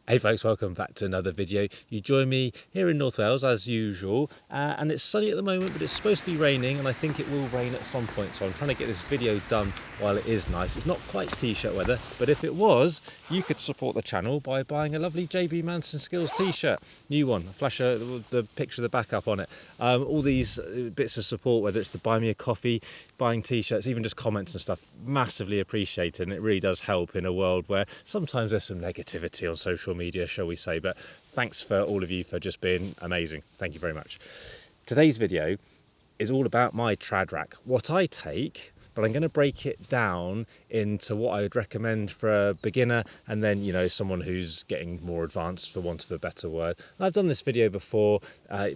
Hey folks, welcome back to another video. You join me here in North Wales as usual, and it's sunny at the moment, but it's supposed to be raining, and I think it will rain at some point, so I'm trying to get this video done while it is nice. It's not quite t-shirt weather, but if it was, you could support the channel by buying a lovely JB Manson Skills t-shirt. New one, flash the picture of the back up on it. All these bits of support, whether it's the buy me a coffee, buying t-shirts, even just comments and stuff, massively appreciated, and it really does help in a world where sometimes there's some negativity on social media, shall we say, but thanks for all of you for just being amazing. Thank you very much. Today's video is all about my trad rack, what I take, but I'm going to break it down into what I would recommend for a beginner and then, you know, someone who's getting more advanced, for want of a better word. And I've done this video before,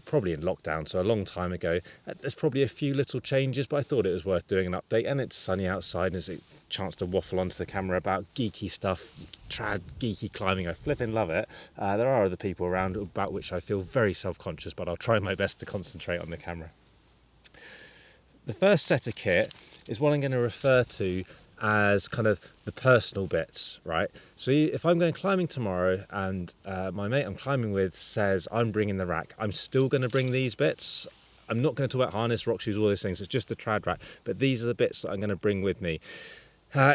probably in lockdown, so a long time ago. There's probably a few little changes, but I thought it was worth doing an update, and it's sunny outside and it's a chance to waffle onto the camera about geeky stuff, trad, geeky climbing. I flipping love it. There are other people around about which I feel very self-conscious, but I'll try my best to concentrate on the camera. The first set of kit is what I'm going to refer to as kind of the personal bits, right? So if I'm going climbing tomorrow and my mate I'm climbing with says I'm bringing the rack, I'm still going to bring these bits. I'm not going to talk about harness, rock shoes, all those things. It's just the trad rack, but these are the bits that I'm going to bring with me.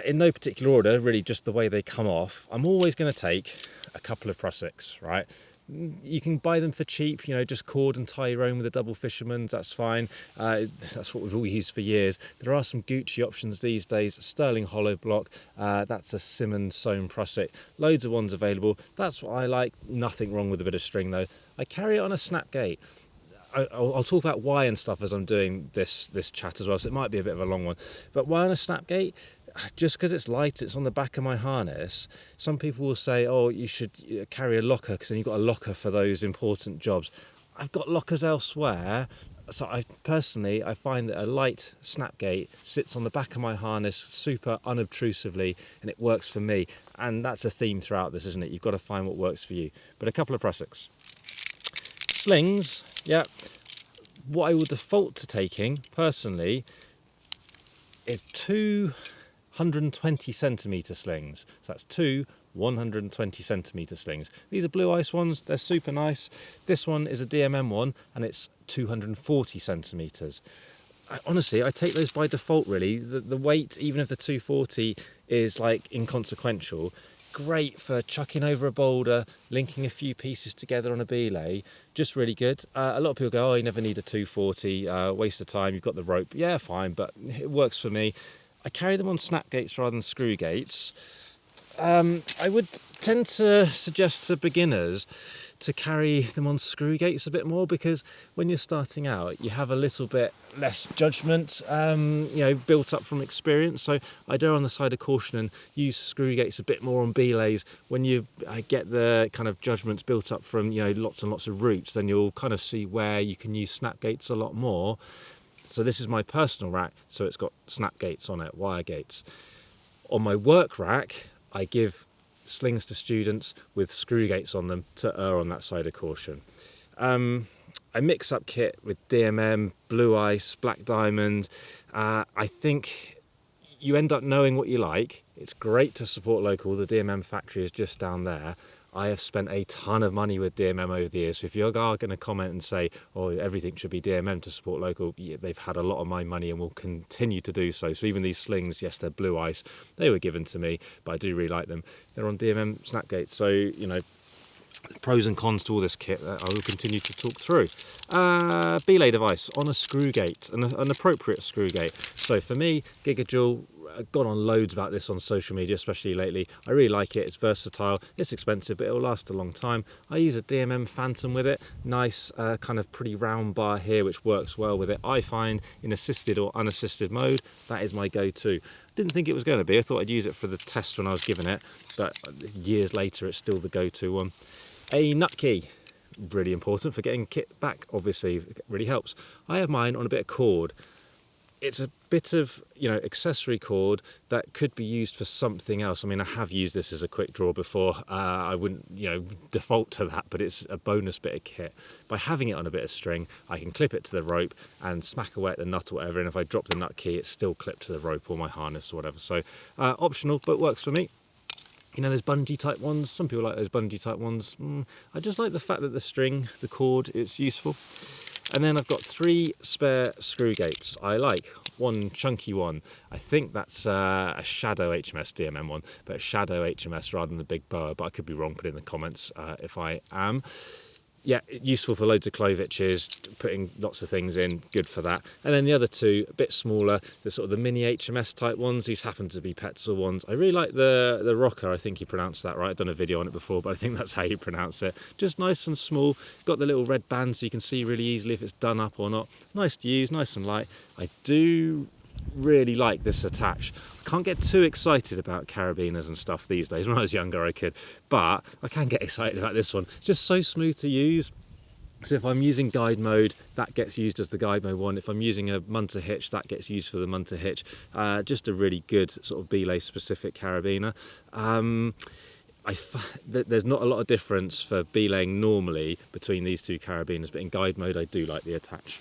In no particular order, really just the way they come off. I'm always going to take a couple of prussics, right? You can buy them for cheap, you know, just cord and tie your own with a double fisherman's, that's fine. That's what we've all used for years. There are some Gucci options these days. Sterling hollow block, that's a Simmons sewn prusik. Loads of ones available. That's what I like. Nothing wrong with a bit of string though. I carry it on a snap gate. I'll talk about why and stuff as I'm doing this chat as well, so it might be a bit of a long one. But why on a snap gate? Just because it's light, it's on the back of my harness. Some people will say, oh, you should carry a locker because then you've got a locker for those important jobs. I've got lockers elsewhere. So I find that a light snap gate sits on the back of my harness super unobtrusively, and it works for me. And that's a theme throughout this, isn't it? You've got to find what works for you. But a couple of prussiks. Slings, yeah. What I will default to taking, personally, is two 120 centimetre slings. So that's two 120 centimetre slings. These are blue ice ones, they're super nice. This one is a DMM one and it's 240 centimetres. Honestly, I take those by default really. The weight, even if the 240 is like inconsequential, great for chucking over a boulder, linking a few pieces together on a belay, just really good. A lot of people go, oh, you never need a 240, waste of time, you've got the rope. Yeah, fine, but it works for me. I carry them on snap gates rather than screw gates. I would tend to suggest to beginners to carry them on screw gates a bit more, because when you're starting out you have a little bit less judgment, you know, built up from experience. So I err on the side of caution and use screw gates a bit more on belays. When you get the kind of judgments built up from, you know, lots and lots of routes, then you'll kind of see where you can use snap gates a lot more. So this is my personal rack, so it's got snap gates on it, wire gates. On my work rack, I give slings to students with screw gates on them to err on that side of caution. I mix up kit with DMM, blue ice, black diamond. I think you end up knowing what you like. It's great to support local. The DMM factory is just down there. I have spent a ton of money with DMM over the years. So if you are going to comment and say, oh, everything should be DMM to support local, yeah, they've had a lot of my money and will continue to do so. So even these slings, yes, they're blue ice. They were given to me, but I do really like them. They're on DMM snapgates. So, you know, pros and cons to all this kit that I will continue to talk through. Belay device on a screw gate, an appropriate screw gate. So for me, Gigajoule, I've gone on loads about this on social media, especially lately. I really like it. It's versatile. It's expensive, but it'll last a long time. I use a DMM Phantom with it. Nice, kind of pretty round bar here, which works well with it. I find in assisted or unassisted mode, that is my go-to. Didn't think it was going to be. I thought I'd use it for the test when I was given it, but years later, it's still the go-to one. A nut key. Really important for getting kit back, obviously. It really helps. I have mine on a bit of cord. It's a bit of, you know, accessory cord that could be used for something else. I mean, I have used this as a quick draw before. I wouldn't, you know, default to that, but it's a bonus bit of kit. By having it on a bit of string, I can clip it to the rope and smack away at the nut or whatever. And if I drop the nut key, it's still clipped to the rope or my harness or whatever. So optional, but works for me. You know, those bungee type ones, some people like those bungee type ones. I just like the fact that the string, the cord, it's useful. And then I've got 3 spare screw gates. I like one chunky one. I think that's a Shadow HMS DMM one, but a Shadow HMS rather than the big boa, but I could be wrong. Put it in the comments if I am. Yeah, useful for loads of cloviches, putting lots of things in, good for that. And then the other 2, a bit smaller, the sort of the mini HMS type ones. These happen to be Petzl ones. I really like the Rocker, I think you pronounced that right. I've done a video on it before, but I think that's how you pronounce it. Just nice and small, got the little red bands so you can see really easily if it's done up or not. Nice to use, nice and light. I do really like this attach. I can't get too excited about carabiners and stuff these days. When I was younger I could, but I can get excited about this one. It's just so smooth to use. So if I'm using guide mode, that gets used as the guide mode one. If I'm using a munter hitch, that gets used for the munter hitch. Just a really good sort of belay specific carabiner. There's not a lot of difference for belaying normally between these 2 carabiners, but in guide mode I do like the attach.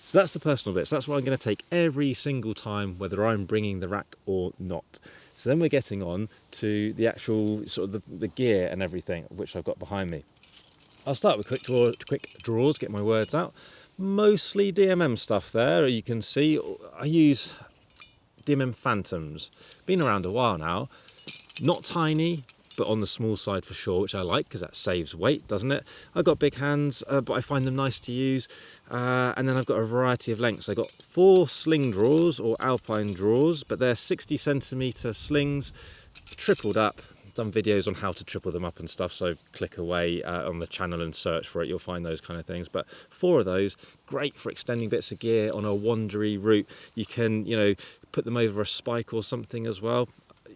So that's the personal bits. That's what I'm going to take every single time, whether I'm bringing the rack or not. So then we're getting on to the actual sort of the gear and everything, which I've got behind me. I'll start with Quickdraws, get my words out. Mostly DMM stuff there. You can see I use DMM Phantoms. Been around a while now. Not tiny, but on the small side for sure, which I like because that saves weight, doesn't it? I've got big hands, but I find them nice to use. And then I've got a variety of lengths. I've got 4 sling draws or alpine draws, but they're 60cm slings, tripled up. Done videos on how to triple them up and stuff, so click away on the channel and search for it, you'll find those kind of things. But 4 of those, great for extending bits of gear on a wandery route. You can, you know, put them over a spike or something as well.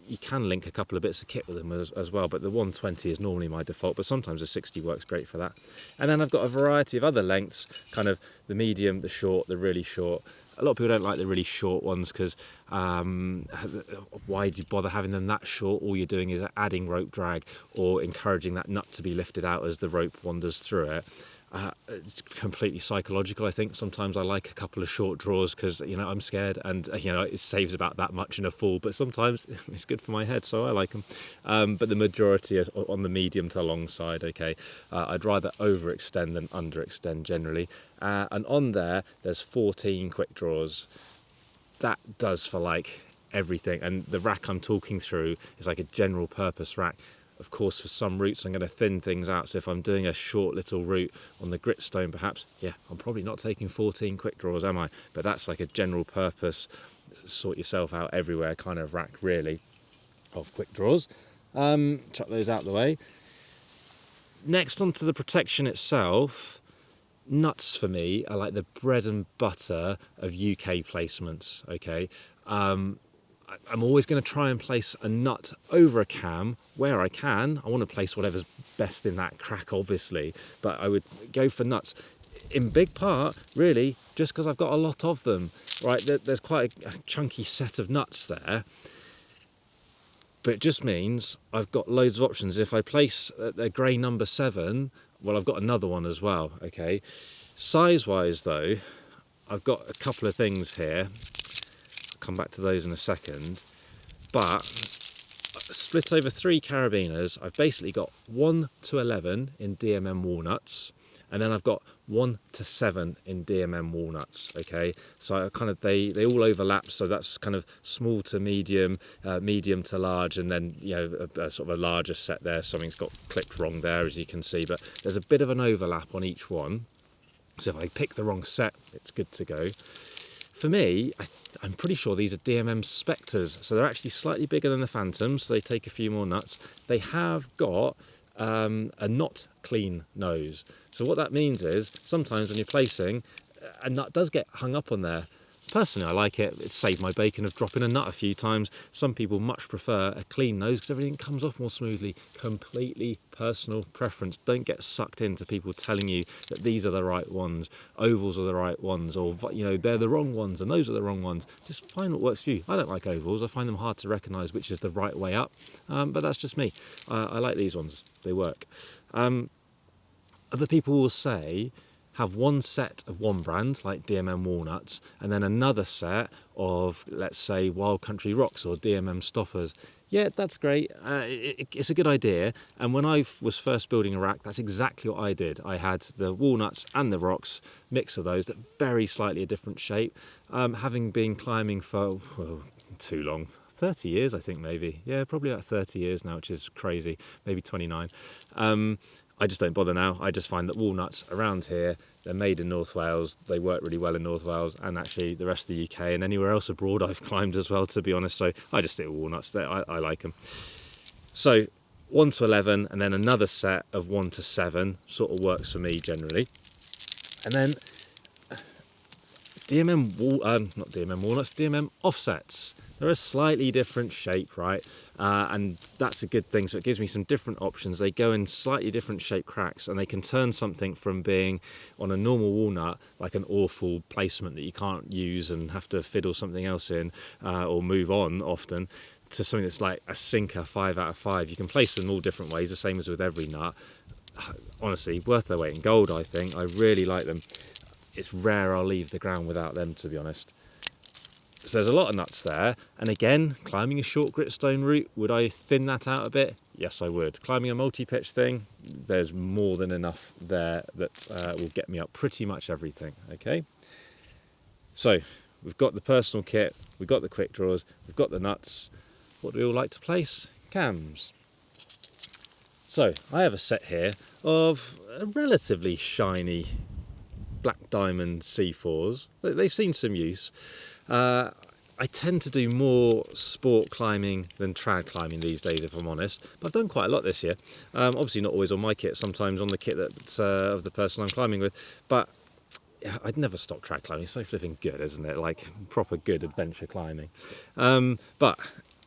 You can link a couple of bits of kit with them as well, but the 120 is normally my default, but sometimes a 60 works great for that. And then I've got a variety of other lengths, kind of the medium, the short, the really short. A lot of people don't like the really short ones because why do you bother having them that short? All you're doing is adding rope drag or encouraging that nut to be lifted out as the rope wanders through it. It's completely psychological. I think sometimes I like a couple of short draws because, you know, I'm scared and, you know, it saves about that much in a fall, but sometimes it's good for my head, so I like them. But the majority are on the medium to long side, okay. I'd rather overextend than underextend generally. And on there's 14 Quickdraws. That does for like everything. And the rack I'm talking through is like a general purpose rack. Of course, for some routes, I'm going to thin things out. So if I'm doing a short little route on the gritstone, perhaps, yeah, I'm probably not taking 14 Quickdraws, am I? But that's like a general purpose, sort yourself out everywhere kind of rack, really, of Quickdraws. Chuck those out the way. Next, onto the protection itself. Nuts for me are like the bread and butter of UK placements, okay? I'm always going to try and place a nut over a cam where I can. I want to place whatever's best in that crack, obviously, but I would go for nuts. In big part, really, just because I've got a lot of them, right? There's quite a chunky set of nuts there, but it just means I've got loads of options. If I place a grey number 7, well, I've got another one as well, okay? Size-wise, though, I've got a couple of things here. Come back to those in a second, but split over 3 carabiners. I've basically got 1 to 11 in DMM walnuts, and then I've got 1 to 7 in DMM walnuts. Okay, so I kind of they all overlap, so that's kind of small to medium, medium to large, and then, you know, a sort of a larger set there. Something's got clicked wrong there, as you can see, but there's a bit of an overlap on each one. So if I pick the wrong set, it's good to go. For me, I'm pretty sure these are DMM Spectres, so they're actually slightly bigger than the Phantoms, so they take a few more nuts. They have got a not clean nose. So what that means is, sometimes when you're placing, a nut does get hung up on there. Personally, I like it. It's saved my bacon of dropping a nut a few times. Some people much prefer a clean nose because everything comes off more smoothly. Completely personal preference. Don't get sucked into people telling you that these are the right ones, ovals are the right ones, or, you know, they're the wrong ones and those are the wrong ones. Just find what works for you. I don't like ovals. I find them hard to recognise which is the right way up, but that's just me. I like these ones. They work. Other people will say have one set of one brand, like DMM walnuts, and then another set of, let's say, Wild Country rocks or DMM stoppers. Yeah, that's great. It's a good idea. And when I was first building a rack, that's exactly what I did. I had the walnuts and the rocks, mix of those, that very slightly a different shape. Having been climbing for, well, too long, 30 years, I think, maybe. Yeah, probably about 30 years now, which is crazy, maybe 29. I just don't bother now. I just find that walnuts around here, they're made in North Wales. They work really well in North Wales and actually the rest of the UK and anywhere else abroad I've climbed as well, to be honest. So I just stick with walnuts. I like them. So 1 to 11 and then another set of 1 to 7 sort of works for me generally. And then not DMM walnuts, DMM offsets. They're a slightly different shape, right? And that's a good thing. So it gives me some different options. They go in slightly different shaped cracks and they can turn something from being on a normal walnut, like an awful placement that you can't use and have to fiddle something else in or move on often, to something that's like a sinker 5 out of 5. You can place them all different ways, the same as with every nut. Honestly, worth their weight in gold, I think. I really like them. It's rare I'll leave the ground without them, to be honest. So there's a lot of nuts there. And again, climbing a short gritstone route, would I thin that out a bit? Yes, I would. Climbing a multi-pitch thing, there's more than enough there that will get me up pretty much everything, okay? So we've got the personal kit, we've got the Quickdraws, we've got the nuts. What do we all like to place? Cams. So I have a set here of a relatively shiny black diamond C4s. They've seen some use. I tend to do more sport climbing than trad climbing these days, if I'm honest. But I've done quite a lot this year. Obviously not always on my kit, sometimes on the kit that's of the person I'm climbing with. But I'd never stop trad climbing. It's so flipping good, isn't it? Like proper good adventure climbing. But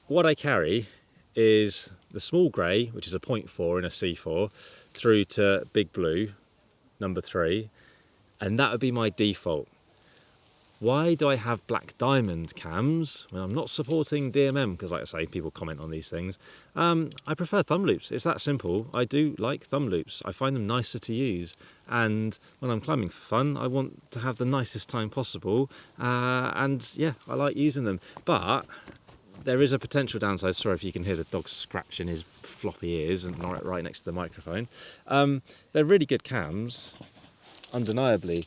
what I carry is the small grey, which is a 0.4 in a C4, through to big blue, number 3. And that would be my default. Why do I have black diamond cams when I'm not supporting DMM? Because like I say, people comment on these things. I prefer thumb loops. It's that simple. I do like thumb loops. I find them nicer to use. And when I'm climbing for fun, I want to have the nicest time possible. And yeah, I like using them. But there is a potential downside. Sorry if you can hear the dog scratching his floppy ears and right next to the microphone. They're really good cams, undeniably.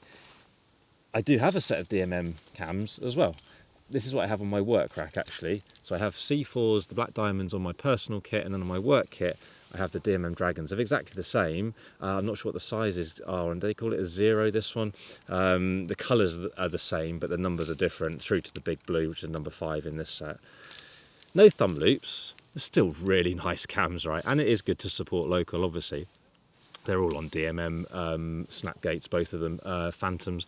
I do have a set of DMM cams as well. This is what I have on my work rack actually. So I have C4s, the black diamonds on my personal kit, and then on my work kit I have the DMM dragons. They're exactly the same. I'm not sure what the sizes are, and they call it a 0, this one. The colours are the same, but the numbers are different, through to the big blue, which is number 5 in this set. No thumb loops. They're still really nice cams, right? And it is good to support local, obviously. They're all on DMM Snapgates, both of them, Phantoms.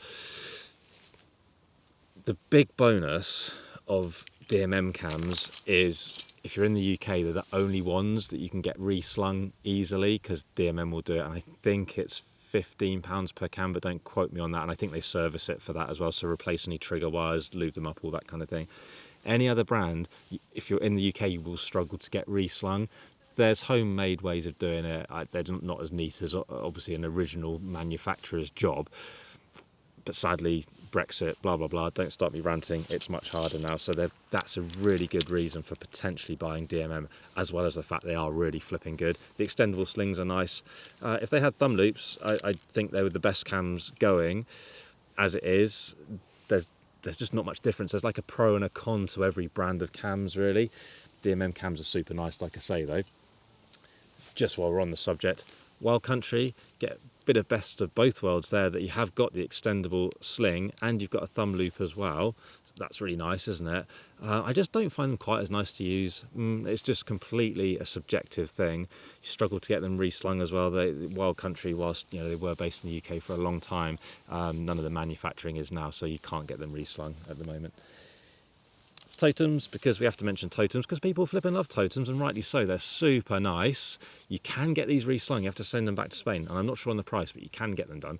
The big bonus of DMM cams is if you're in the UK, they're the only ones that you can get reslung easily because DMM will do it. And I think it's £15 per cam, but don't quote me on that. And I think they service it for that as well. So replace any trigger wires, lube them up, all that kind of thing. Any other brand, if you're in the UK, you will struggle to get reslung. There's homemade ways of doing it. They're not as neat as obviously an original manufacturer's job. But sadly, Brexit, blah, blah, blah, don't start me ranting, it's much harder now. So that's a really good reason for potentially buying DMM, as well as the fact they are really flipping good. The extendable slings are nice. If they had thumb loops, I think they were the best cams going. As it is, there's just not much difference. There's like a pro and a con to every brand of cams, really. DMM cams are super nice, like I say, though. Just while we're on the subject, Wild Country, get a bit of best of both worlds there, that you have got the extendable sling and you've got a thumb loop as well. That's really nice, isn't it? I just don't find them quite as nice to use. It's just completely a subjective thing. You struggle to get them reslung as well. Wild Country, whilst they were based in the UK for a long time, none of the manufacturing is now, so you can't get them reslung at the moment. Totems, because we have to mention totems because people flipping love totems, and rightly so. They're super nice. You can get these reslung. You have to send them back to Spain, and I'm not sure on the price, but you can get them done.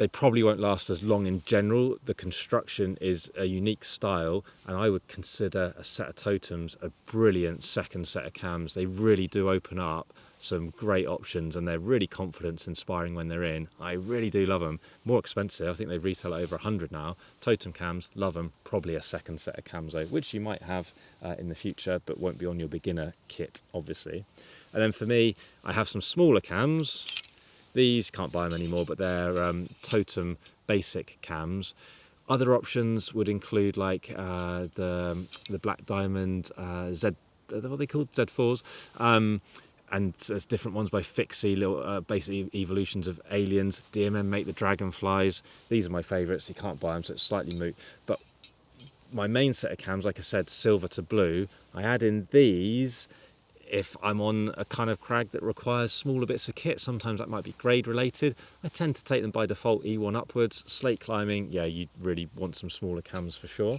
They probably won't last as long in general. The construction is a unique style, and I would consider a set of totems a brilliant second set of cams. They really do open up some great options, and they're really confidence inspiring when they're in. I really do love them. More expensive, I think they retail at over 100 now. Totem cams, love them. Probably a second set of cams though, which you might have in the future, but won't be on your beginner kit, obviously. And then for me, I have some smaller cams. These, can't buy them anymore, but they're totem basic cams. Other options would include like the Black Diamond Z, what are they called? Z4s. And there's different ones by Fixie, little basically evolutions of aliens. DMM make the dragonflies. These are my favourites. You can't buy them, so it's slightly moot. But my main set of cams, like I said, silver to blue. I add in these if I'm on a kind of crag that requires smaller bits of kit. Sometimes that might be grade related. I tend to take them by default E1 upwards. Slate climbing, yeah, you really want some smaller cams for sure.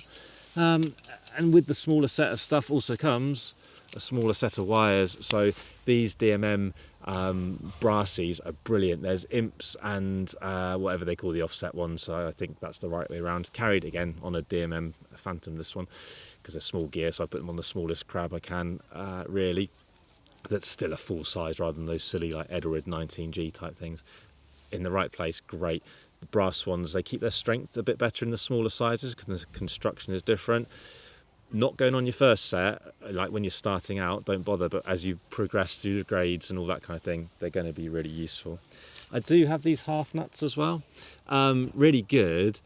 And with the smaller set of stuff also comes a smaller set of wires. So these DMM brassies are brilliant. There's imps and whatever they call the offset ones, so I think that's the right way around. Carried again on a DMM Phantom, this one, because they're small gear, so I put them on the smallest crab I can, really. That's still a full size rather than those silly like Edelrid 19G type things. In the right place, great. The brass ones, they keep their strength a bit better in the smaller sizes because the construction is different. Not going on your first set, like when you're starting out, don't bother, but as you progress through the grades and all that kind of thing, they're going to be really useful. I do have these half nuts as well, really good.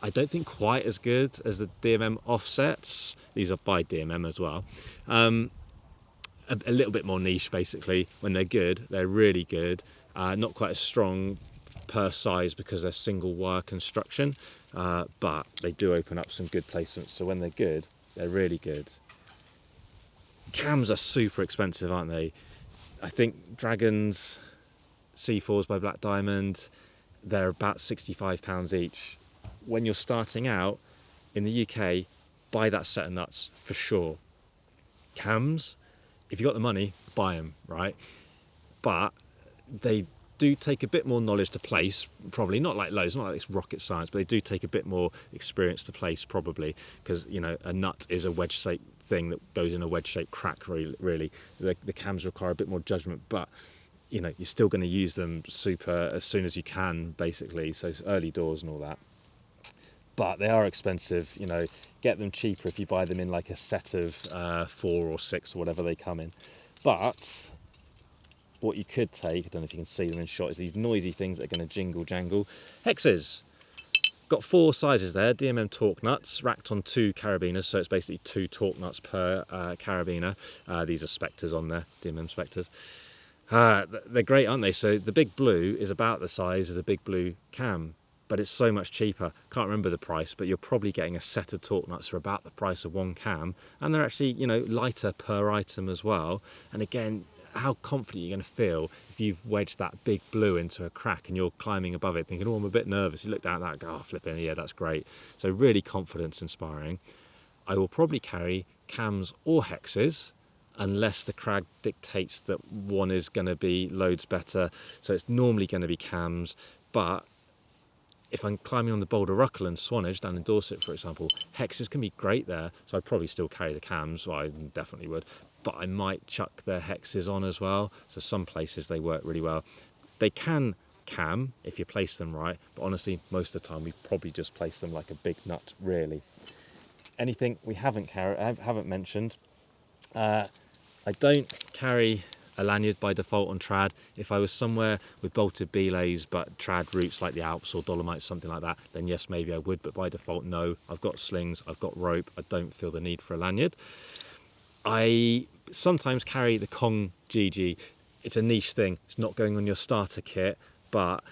I don't think quite as good as the DMM offsets. These are by DMM as well. A little bit more niche basically. When they're good, they're really good. Not quite as strong per size because they're single wire construction, but they do open up some good placements. So when they're good, they're really good. Cams are super expensive, aren't they? I think Dragons C4s by Black Diamond, they're about £65 each. When you're starting out in the UK, buy that set of nuts for sure. Cams, if you've got the money, buy them, right? But they do take a bit more knowledge to place, probably not like loads, not like it's rocket science, but they do take a bit more experience to place probably, because you know a nut is a wedge-shaped thing that goes in a wedge-shaped crack. Really, the cams require a bit more judgment, but you know you're still going to use them super as soon as you can, basically. So early doors and all that. But they are expensive, you know, get them cheaper if you buy them in like a set of 4 or 6 or whatever they come in. But what you could take, I don't know if you can see them in shot, is these noisy things that are going to jingle jangle. Hexes. Got 4 sizes there, DMM torque nuts, racked on 2 carabiners, so it's basically 2 torque nuts per carabiner. These are Spectres on there, DMM Spectres. They're great, aren't they? So the Big Blue is about the size of the Big Blue cam, but it's so much cheaper. Can't remember the price, but you're probably getting a set of torque nuts for about the price of 1 cam, and they're actually, you know, lighter per item as well. And again, how confident you're going to feel if you've wedged that Big Blue into a crack and you're climbing above it thinking, oh, I'm a bit nervous. You look down at that, go, oh, flipping, yeah, that's great. So really confidence inspiring. I will probably carry cams or hexes unless the crag dictates that one is going to be loads better. So it's normally going to be cams, but if I'm climbing on the Boulder Ruckle and Swanage down in Dorset, for example, hexes can be great there. So I'd probably still carry the cams, well, I definitely would, but I might chuck the hexes on as well. So some places they work really well. They can cam if you place them right, but honestly, most of the time we probably just place them like a big nut, really. Anything we haven't mentioned, I don't carry a lanyard by default on trad. If I was somewhere with bolted belays but trad routes like the Alps or Dolomites, something like that, then yes, maybe I would, but by default, no. I've got slings, I've got rope, I don't feel the need for a lanyard. I sometimes carry the Kong GG. It's a niche thing, it's not going on your starter kit, but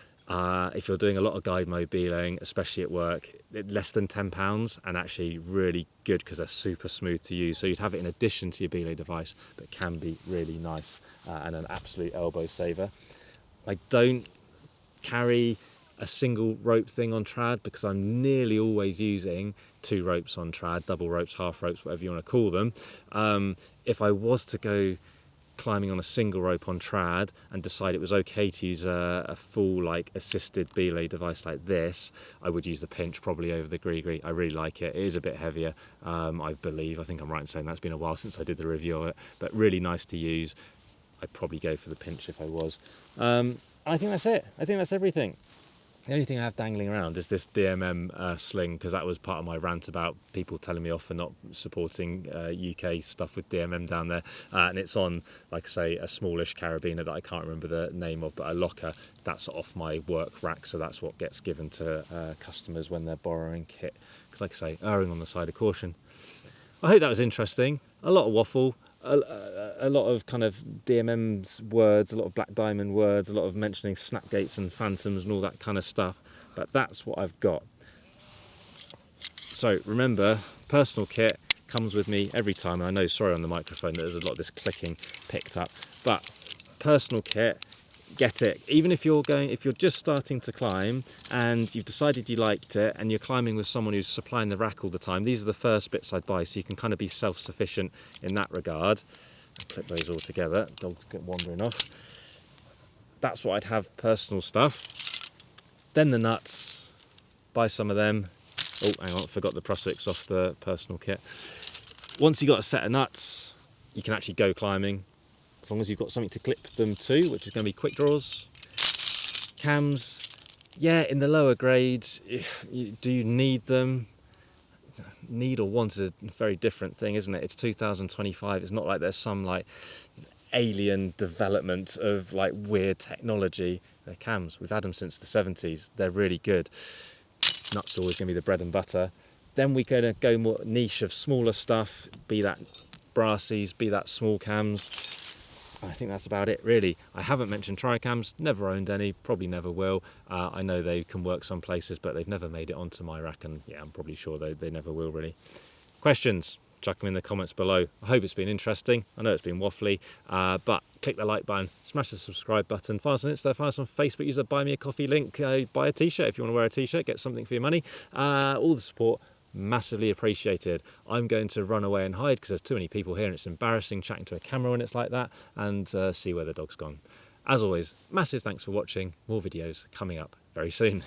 if you're doing a lot of guide mode belaying, especially at work, less than £10 and actually really good because they're super smooth to use. So you'd have it in addition to your belay device, but can be really nice and an absolute elbow saver. I don't carry a single rope thing on trad because I'm nearly always using 2 ropes on trad, double ropes, half ropes, whatever you want to call them. If I was to go climbing on a single rope on trad and decide it was okay to use a full like assisted belay device like this, I would use the pinch probably over the gree. I really like it. It is a bit heavier, I believe. I think I'm right in saying that. It's been a while since I did the review of it, but really nice to use. I'd probably go for the pinch if I was. I think that's it. I think that's everything. The only thing I have dangling around is this DMM sling, because that was part of my rant about people telling me off for not supporting UK stuff with DMM down there. And it's on, like I say, a smallish carabiner that I can't remember the name of, but a locker that's off my work rack. So that's what gets given to customers when they're borrowing kit. Because like I say, erring on the side of caution. I hope that was interesting. A lot of waffle. A lot of kind of DMM's words, a lot of Black Diamond words, a lot of mentioning snapgates and phantoms and all that kind of stuff, but that's what I've got. So remember, personal kit comes with me every time, and I know, sorry on the microphone, that there's a lot of this clicking picked up, but personal kit, get it. Even if you're just starting to climb and you've decided you liked it and you're climbing with someone who's supplying the rack all the time, these are the first bits I'd buy, so you can kind of be self-sufficient in that regard. I'll clip those all together, dogs get wandering off. That's what I'd have, personal stuff. Then the nuts, buy some of them. Oh, hang on, forgot the Pro6 off the personal kit. Once you've got a set of nuts, you can actually go climbing. As long as you've got something to clip them to, which is going to be Quickdraws. Cams, yeah, in the lower grades, do you need them? Need or want is a very different thing, isn't it? It's 2025. It's not like there's some like alien development of like weird technology. They're cams. We've had them since the 70s. They're really good. Nuts are always going to be the bread and butter. Then we're going to go more niche of smaller stuff, be that brassies, be that small cams. I think that's about it, really. I haven't mentioned tricams, never owned any, probably never will. I know they can work some places, but they've never made it onto my rack, and yeah, I'm probably sure they never will, really. Questions? Chuck them in the comments below. I hope it's been interesting. I know it's been waffly, but click the like button, smash the subscribe button, find us on Insta, find us on Facebook, use the Buy Me a Coffee link, buy a t-shirt if you want to wear a t-shirt, get something for your money. All the support, massively appreciated. I'm going to run away and hide because there's too many people here and it's embarrassing chatting to a camera when it's like that, and see where the dog's gone. As always, massive thanks for watching. More videos coming up very soon.